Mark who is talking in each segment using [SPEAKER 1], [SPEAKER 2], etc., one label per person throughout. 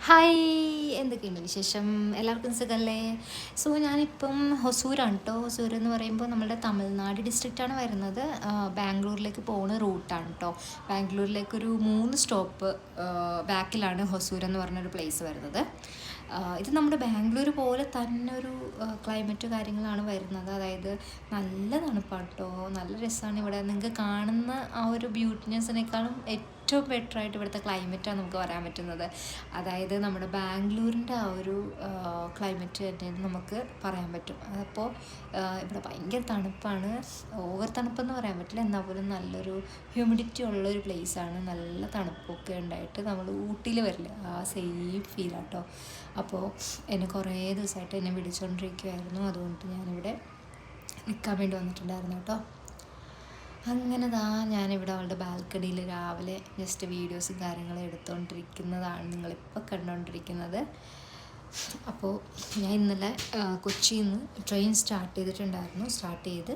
[SPEAKER 1] Hi, എന്തൊക്കെയുണ്ട് വിശേഷം? എല്ലാവർക്കും സുഖമല്ലേ? സോ ഞാനിപ്പം ഹൊസൂരാണ് കേട്ടോ. ഹൊസൂർ എന്ന് പറയുമ്പോൾ നമ്മുടെ തമിഴ്നാട് ഡിസ്ട്രിക്റ്റാണ് വരുന്നത്. ബാംഗ്ലൂരിലേക്ക് പോകുന്ന റൂട്ടാണ് കേട്ടോ. ബാംഗ്ലൂരിലേക്കൊരു 3 സ്റ്റോപ്പ് ബാക്കിലാണ് ഹൊസൂർ എന്ന് പറഞ്ഞൊരു പ്ലേസ് വരുന്നത്. ഇത് നമ്മുടെ ബാംഗ്ലൂർ പോലെ തന്നെ ഒരു ക്ലൈമറ്റ് കാര്യങ്ങളാണ് വരുന്നത്. അതായത് നല്ല തണുപ്പാണ് കേട്ടോ. നല്ല രസമാണ് ഇവിടെ. നിങ്ങൾക്ക് കാണുന്ന ആ ഒരു ബ്യൂട്ടിനെസ്സിനേക്കാളും ഏറ്റവും ബെറ്ററായിട്ട് ഇവിടുത്തെ ക്ലൈമറ്റാണ് നമുക്ക് പറയാൻ പറ്റുന്നത്. അതായത് നമ്മുടെ ബാംഗ്ലൂരിൻ്റെ ആ ഒരു ക്ലൈമറ്റ് തന്നെ നമുക്ക് പറയാൻ പറ്റും. അപ്പോൾ ഇവിടെ ഭയങ്കര തണുപ്പാണ്. ഓവർ തണുപ്പെന്ന് പറയാൻ പറ്റില്ല, എന്നാൽ പോലും നല്ലൊരു ഹ്യൂമിഡിറ്റി ഉള്ളൊരു പ്ലേസാണ്. നല്ല തണുപ്പൊക്കെ ഉണ്ടായിട്ട് നമ്മൾ ഊട്ടിയിൽ വരില്ല, ആ സെയിം ഫീലാട്ടോ. അപ്പോൾ എന്നെ കുറേ ദിവസമായിട്ട് എന്നെ വിളിച്ചുകൊണ്ടിരിക്കുമായിരുന്നു. അതുകൊണ്ട് ഞാനിവിടെ നിൽക്കാൻ വേണ്ടി വന്നിട്ടുണ്ടായിരുന്നു കേട്ടോ. അങ്ങനെ ഞാനിവിടെ അവളുടെ ബാൽക്കണിയിൽ രാവിലെ ജസ്റ്റ് വീഡിയോസും കാര്യങ്ങളും എടുത്തുകൊണ്ടിരിക്കുന്നതാണ് നിങ്ങളിപ്പോൾ കണ്ടുകൊണ്ടിരിക്കുന്നത്. അപ്പോൾ ഞാൻ ഇന്നലെ കൊച്ചിയിൽ നിന്ന് ട്രെയിൻ സ്റ്റാർട്ട് ചെയ്ത്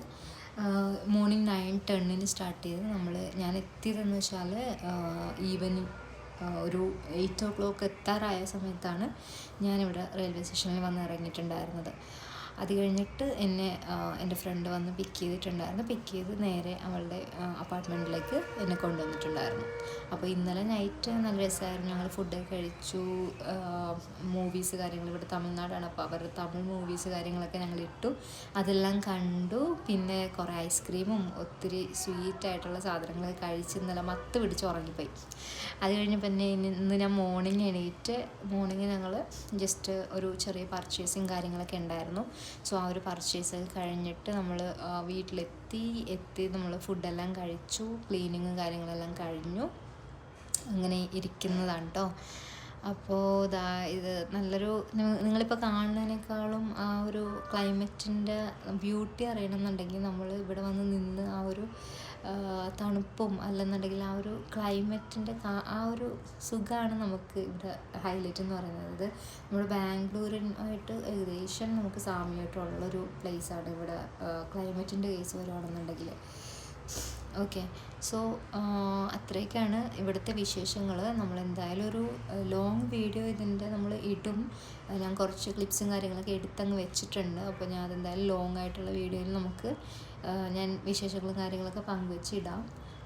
[SPEAKER 1] മോർണിംഗ് 9:10 സ്റ്റാർട്ട് ചെയ്ത് ഞാൻ എത്തിയതെന്ന് വെച്ചാൽ ഈവനിങ് ഒരു 8 o'clock എത്താറായ സമയത്താണ് ഞാനിവിടെ റെയിൽവേ സ്റ്റേഷനിൽ വന്ന് ഇറങ്ങിയിട്ടുണ്ടായിരുന്നത്. അത് കഴിഞ്ഞിട്ട് എൻ്റെ ഫ്രണ്ട് വന്ന് പിക്ക് ചെയ്ത് നേരെ അവളുടെ അപ്പാർട്ട്മെൻറ്റിലേക്ക് എന്നെ കൊണ്ടുവന്നിട്ടുണ്ടായിരുന്നു. അപ്പോൾ ഇന്നലെ നൈറ്റ് നല്ല രസമായിരുന്നു. ഞങ്ങൾ ഫുഡൊക്കെ കഴിച്ചു. മൂവീസ് കാര്യങ്ങൾ, ഇവിടെ തമിഴ്നാടാണ്, അപ്പോൾ അവരുടെ തമിഴ് മൂവീസ് കാര്യങ്ങളൊക്കെ ഞങ്ങൾ ഇട്ടു, അതെല്ലാം കണ്ടു. പിന്നെ കുറേ ഐസ്ക്രീമും ഒത്തിരി സ്വീറ്റായിട്ടുള്ള സാധനങ്ങളൊക്കെ കഴിച്ച് ഇന്നലെ മത്ത് പിടിച്ച് ഉറങ്ങിപ്പോയി. അത് കഴിഞ്ഞ് പിന്നെ ഇന്ന് ഞാൻ മോർണിംഗ് ഞങ്ങൾ ജസ്റ്റ് ഒരു ചെറിയ പർച്ചേസിങ് കാര്യങ്ങളൊക്കെ ഉണ്ടായിരുന്നു. സോ ആ ഒരു പർച്ചേസ് കഴിഞ്ഞിട്ട് നമ്മൾ വീട്ടിലെത്തി നമ്മൾ ഫുഡെല്ലാം കഴിച്ചു, ക്ലീനിങ്ങും കാര്യങ്ങളെല്ലാം കഴിഞ്ഞു, അങ്ങനെ ഇരിക്കുന്നതാണ് കേട്ടോ. അപ്പോൾ ഇത് നല്ലൊരു, നിങ്ങളിപ്പോൾ കാണുന്നതിനേക്കാളും ആ ഒരു ക്ലൈമറ്റിൻ്റെ ബ്യൂട്ടി അറിയണമെന്നുണ്ടെങ്കിൽ നമ്മൾ ഇവിടെ വന്ന് നിന്ന് ആ ഒരു തണുപ്പും അല്ലെന്നുണ്ടെങ്കിൽ ആ ഒരു ക്ലൈമറ്റിൻ്റെ ആ ഒരു സുഖമാണ് നമുക്ക് ഇവിടെ ഹൈലൈറ്റ് എന്ന് പറയുന്നത്. ഇത് നമ്മുടെ ബാംഗ്ലൂരുമായിട്ട് ഏകദേശം നമുക്ക് സാമ്യമായിട്ടുള്ളൊരു പ്ലേസാണ് ഇവിടെ ക്ലൈമറ്റിൻ്റെ കേസ് വരുവാണെന്നുണ്ടെങ്കിൽ. ഓക്കെ, സോ അത്രയൊക്കെയാണ് ഇവിടുത്തെ വിശേഷങ്ങൾ. നമ്മളെന്തായാലും ഒരു ലോങ് വീഡിയോ ഇതിൻ്റെ നമ്മൾ ഇടും. ഞാൻ കുറച്ച് ക്ലിപ്സും കാര്യങ്ങളൊക്കെ എടുത്തങ്ങ് വെച്ചിട്ടുണ്ട്. അപ്പോൾ ഞാൻ അതെന്തായാലും ലോങ് ആയിട്ടുള്ള വീഡിയോയിൽ ഞാൻ വിശേഷങ്ങളും കാര്യങ്ങളൊക്കെ പങ്കുവെച്ചിടാം.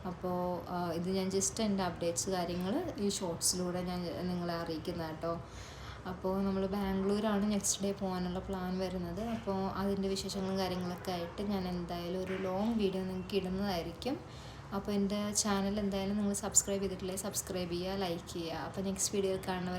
[SPEAKER 1] അപ്പോൾ ഇത് ഞാൻ ജസ്റ്റ് എൻ്റെ അപ്ഡേറ്റ്സ് കാര്യങ്ങൾ ഈ ഷോർട്സിലൂടെ ഞാൻ നിങ്ങളെ അറിയിക്കുന്നത് കേട്ടോ. അപ്പോൾ നമ്മൾ ബാംഗ്ലൂരാണ് നെക്സ്റ്റ് ഡേ പോകാനുള്ള പ്ലാൻ വരുന്നത്. അപ്പോൾ അതിൻ്റെ വിശേഷങ്ങളും കാര്യങ്ങളൊക്കെ ആയിട്ട് ഞാൻ എന്തായാലും ഒരു ലോങ് വീഡിയോ നിങ്ങൾക്ക് ഇടുന്നതായിരിക്കും. അപ്പോൾ എൻ്റെ ചാനൽ എന്തായാലും നിങ്ങൾ സബ്സ്ക്രൈബ് ചെയ്തിട്ടില്ലെങ്കിൽ സബ്സ്ക്രൈബ് ചെയ്യുക, ലൈക്ക് ചെയ്യുക. അപ്പോൾ നെക്സ്റ്റ് വീഡിയോയിൽ കാണുന്നവരെ